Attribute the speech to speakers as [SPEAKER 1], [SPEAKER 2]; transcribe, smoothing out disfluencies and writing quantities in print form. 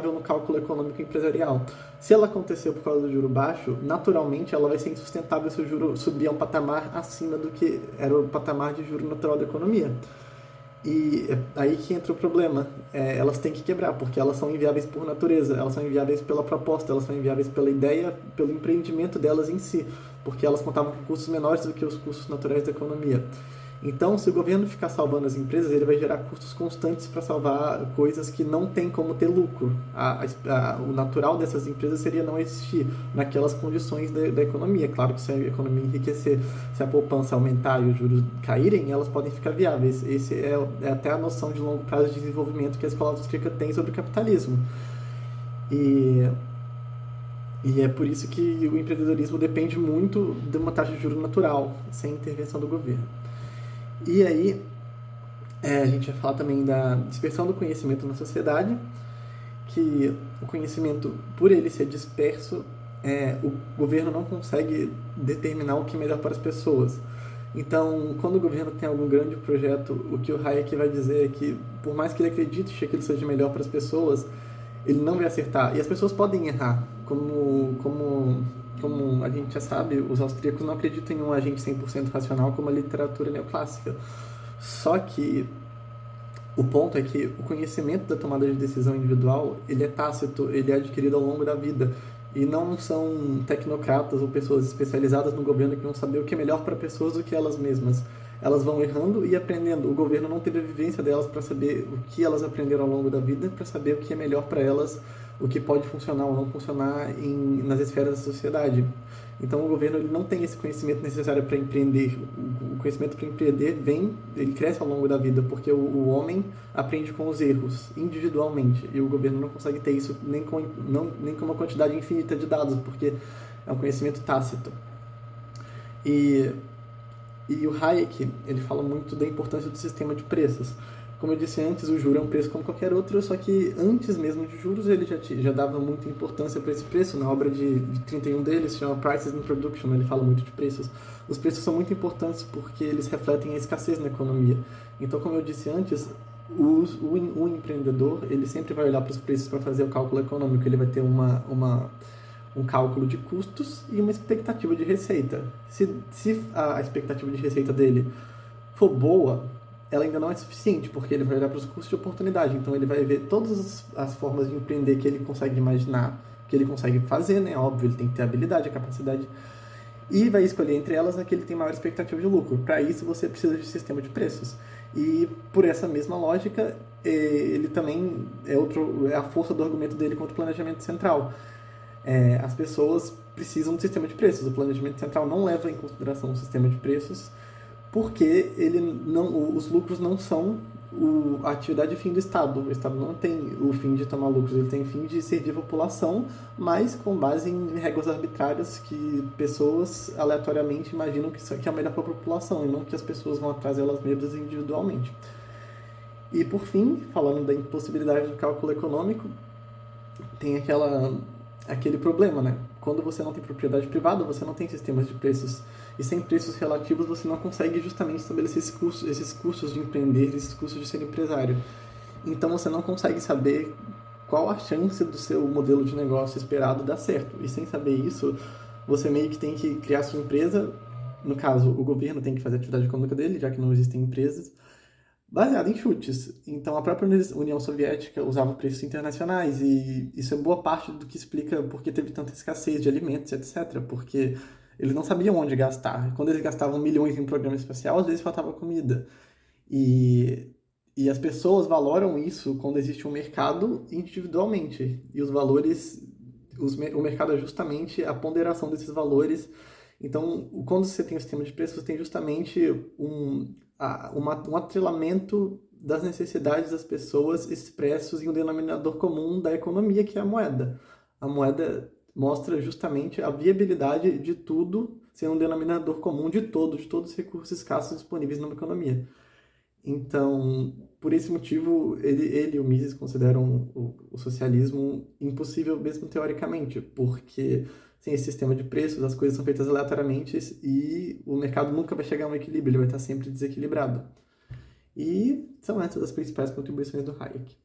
[SPEAKER 1] sustentável no cálculo econômico empresarial. Se ela aconteceu por causa do juro baixo, naturalmente ela vai ser insustentável se o juro subir a um patamar acima do que era o patamar de juro natural da economia. E é aí que entra o problema. Elas têm que quebrar, porque elas são inviáveis por natureza, elas são inviáveis pela proposta, elas são inviáveis pela ideia, pelo empreendimento delas em si, porque elas contavam com custos menores do que os custos naturais da economia. Então, se o governo ficar salvando as empresas, ele vai gerar custos constantes para salvar coisas que não tem como ter lucro. O natural dessas empresas seria não existir naquelas condições da economia. Claro que se a economia enriquecer, se a poupança aumentar e os juros caírem, elas podem ficar viáveis. Esse é até a noção de longo prazo de desenvolvimento que a escola austríaca tem sobre o capitalismo. E é por isso que o empreendedorismo depende muito de uma taxa de juros natural, sem intervenção do governo. E aí, a gente vai falar também da dispersão do conhecimento na sociedade, que o conhecimento, por ele ser disperso, o governo não consegue determinar o que é melhor para as pessoas. Então, quando o governo tem algum grande projeto, o que o Hayek vai dizer é que, por mais que ele acredite que aquilo seja melhor para as pessoas, ele não vai acertar. E as pessoas podem errar, como a gente já sabe, os austríacos não acreditam em um agente 100% racional como a literatura neoclássica. Só que o ponto é que o conhecimento da tomada de decisão individual, ele é tácito, ele é adquirido ao longo da vida. E não são tecnocratas ou pessoas especializadas no governo que vão saber o que é melhor para pessoas do que elas mesmas. Elas vão errando e aprendendo. O governo não teve a vivência delas para saber o que elas aprenderam ao longo da vida, para saber o que é melhor para elas, o que pode funcionar ou não funcionar nas esferas da sociedade. Então o governo ele não tem esse conhecimento necessário para empreender. O conhecimento para empreender ele cresce ao longo da vida, porque o homem aprende com os erros, individualmente, e o governo não consegue ter isso nem com uma quantidade infinita de dados, porque é um conhecimento tácito. E o Hayek, ele fala muito da importância do sistema de preços. Como eu disse antes, o juro é um preço como qualquer outro, só que antes mesmo de juros ele já dava muita importância para esse preço. Na obra de 31 dele, se chama Prices in Production, ele fala muito de preços. Os preços são muito importantes porque eles refletem a escassez na economia. Então, como eu disse antes, o empreendedor ele sempre vai olhar para os preços para fazer o cálculo econômico. Ele vai ter um cálculo de custos e uma expectativa de receita. Se a expectativa de receita dele for boa, ela ainda não é suficiente, porque ele vai olhar para os custos de oportunidade. Então ele vai ver todas as formas de empreender que ele consegue imaginar, que ele consegue fazer, né? Óbvio, ele tem que ter a habilidade, a capacidade, e vai escolher entre elas a que ele tem maior expectativa de lucro. Para isso, você precisa de sistema de preços. E por essa mesma lógica, ele também é a força do argumento dele contra o planejamento central. As pessoas precisam de sistema de preços. O planejamento central não leva em consideração o sistema de preços, porque os lucros não são a atividade fim do Estado. O Estado não tem o fim de tomar lucros, ele tem o fim de servir a população, mas com base em regras arbitrárias que pessoas aleatoriamente imaginam que é o melhor para a população, e não que as pessoas vão atrás delas mesmas individualmente. E por fim, falando da impossibilidade do cálculo econômico, tem aquele problema, né? Quando você não tem propriedade privada, você não tem sistemas de preços. E sem preços relativos, você não consegue justamente estabelecer esses custos de empreender, esses custos de ser empresário. Então, você não consegue saber qual a chance do seu modelo de negócio esperado dar certo. E sem saber isso, você meio que tem que criar sua empresa. No caso, o governo tem que fazer a atividade econômica dele, já que não existem empresas, baseado em chutes. Então, a própria União Soviética usava preços internacionais, e isso é boa parte do que explica por que teve tanta escassez de alimentos, etc. Porque eles não sabiam onde gastar. Quando eles gastavam milhões em um programa espacial, às vezes faltava comida. E as pessoas valoram isso quando existe um mercado individualmente. E os valores, o mercado é justamente a ponderação desses valores. Então, quando você tem o sistema de preços, você tem justamente um atrelamento das necessidades das pessoas expressos em um denominador comum da economia, que é a moeda. A moeda mostra justamente a viabilidade de tudo ser um denominador comum de todos os recursos escassos disponíveis numa economia. Então, por esse motivo, ele e o Mises consideram o socialismo impossível mesmo teoricamente, porque sem esse sistema de preços, as coisas são feitas aleatoriamente e o mercado nunca vai chegar a um equilíbrio, ele vai estar sempre desequilibrado. E são essas as principais contribuições do Hayek.